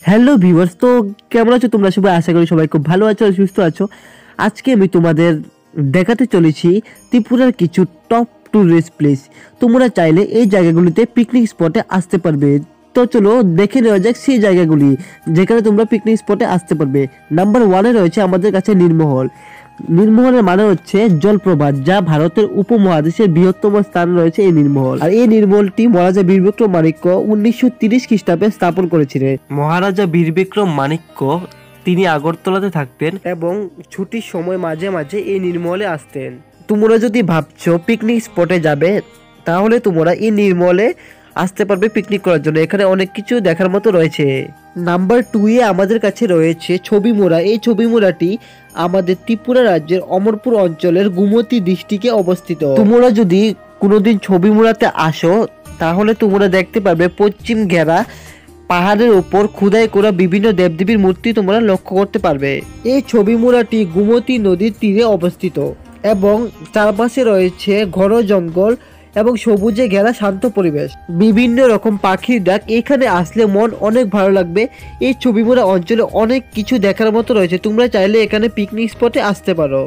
Hello viewers, তো কেমন আছো তোমরা সবাই? আশা করি সবাই খুব ভালো আছো আর সুস্থ আছো। আজকে আমি তোমাদের দেখাতে চলেছি ত্রিপুরার কিছু টপ টুরিস্ট প্লেস। তোমরা চাইলে এই জায়গাগুলিতে পিকনিক স্পটে আসতে পারবে। তো চলো দেখে নেওয়া যাক সেই জায়গাগুলি যেখানে তোমরা পিকনিক স্পটে আসতে পারবে। নাম্বার 1-এ রয়েছে আমাদের কাছে নীরমহল। নীরমহলের মানে হচ্ছে জলপ্রপাত, যা ভারতের উপমহাদেশের বৃহত্তম স্থান রয়েছে এই নীরমহল। আর এই নীরমহলটি মহারাজা বীরবিক্রম মাণিক্য 1930 খ্রিস্টাব্দে স্থাপন করেছিলেন। মহারাজা বীরবিক্রম মাণিক্য তিনি আগরতলাতে থাকতেন এবং ছুটির সময় মাঝে মাঝে এই নীরমহলে আসতেন। তোমরা যদি ভাবছো পিকনিক স্পটে যাবে, তাহলে তোমরা এই নীরমহলে আসতে পারবে পিকনিক করার জন্য। এখানে অনেক কিছু দেখার মতো রয়েছে। নাম্বার 2-এ আমাদের কাছে রয়েছে ছবিমুড়া। এই ছবিমুড়াটি আমাদের ত্রিপুরা রাজ্যের অমরপুর অঞ্চলের গুমতি ডিস্ট্রিক্টে অবস্থিত। তোমরা যদি কোনোদিন ছবিমুড়াতে আসো, তাহলে তোমরা দেখতে পারবে পশ্চিম ঘেরা পাহাড়ের উপর খোদাই করা বিভিন্ন দেবদেবীর মূর্তি তোমরা লক্ষ্য করতে পারবে। এই ছবিমুড়াটি গুমতি নদীর তীরে অবস্থিত এবং চারপাশে রয়েছে ঘন জঙ্গল এবং সবুজে ঘেরা শান্ত পরিবেশ। বিভিন্ন রকম পাখির ডাক। এখানে আসলে মন অনেক ভালো লাগবে। এই ছবিমুড়া অঞ্চলে অনেক কিছু দেখার মতো রয়েছে। তোমরা চাইলে এখানে পিকনিক স্পটে আসতে পারো।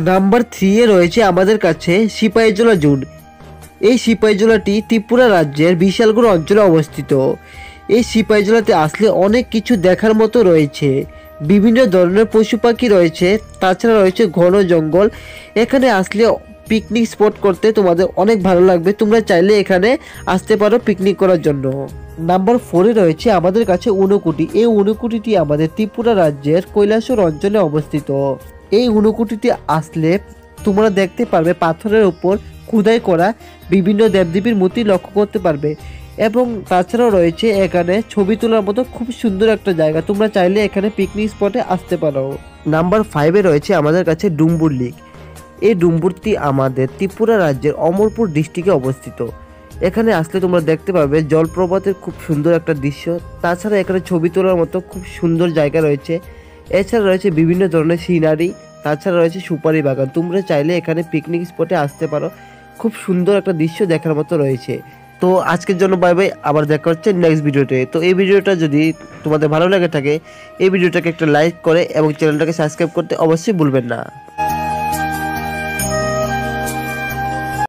নাম্বার 3-এ রয়েছে আমাদের কাছে সিপাহীজলা জোন। এই সিপাহীজলাটি ত্রিপুরা রাজ্যের বিশালগড় অঞ্চলে অবস্থিত। এই সিপাহীজলাতে আসলে অনেক কিছু দেখার মতো রয়েছে। বিভিন্ন ধরনের পশু পাখি রয়েছে, তাছাড়া রয়েছে ঘন জঙ্গল। এখানে আসলে পিকনিক স্পট করতে তোমাদের অনেক ভালো লাগবে। তোমরা চাইলে এখানে আসতে পারো পিকনিক করার জন্য। নাম্বার 4-এ রয়েছে আমাদের কাছে ঊনকোটি। এই ঊনকোটিটি আমাদের ত্রিপুরা রাজ্যের কৈলাসহর অঞ্চলে অবস্থিত। এই ঊনকোটিতে আসলে তোমরা দেখতে পারবে পাথরের উপর খোদাই করা বিভিন্ন দেবদেবীর মূর্তি লক্ষ্য করতে পারবে এবং তাছাড়াও রয়েছে এখানে ছবি তোলার মতো খুব সুন্দর একটা জায়গা। তোমরা চাইলে এখানে পিকনিক স্পটে আসতে পারো। নাম্বার 5-এ রয়েছে আমাদের কাছে ডুম্বুর লেক। এই ডুম্বুরটি আমাদের ত্রিপুরা রাজ্যের অমরপুর ডিস্ট্রিক্টে অবস্থিত। এখানে আসলে তোমরা দেখতে পাবে জলপ্রপাতের খুব সুন্দর একটা দৃশ্য। তাছাড়া এখানে ছবি তোলার মতো খুব সুন্দর জায়গা রয়েছে। এছাড়া রয়েছে বিভিন্ন ধরনের সিনারি, তাছাড়া রয়েছে সুপারি বাগান। তোমরা চাইলে এখানে পিকনিক স্পটে আসতে পারো। খুব সুন্দর একটা দৃশ্য দেখার মতো রয়েছে। তো আজকের জন্য বাই বাই, আবার দেখা হচ্ছে নেক্সট ভিডিওতে। তো এই ভিডিওটা যদি তোমাদের ভালো লাগে থাকে, এই ভিডিওটাকে একটা লাইক করে এবং চ্যানেলটাকে সাবস্ক্রাইব করতে অবশ্যই ভুলবেন না।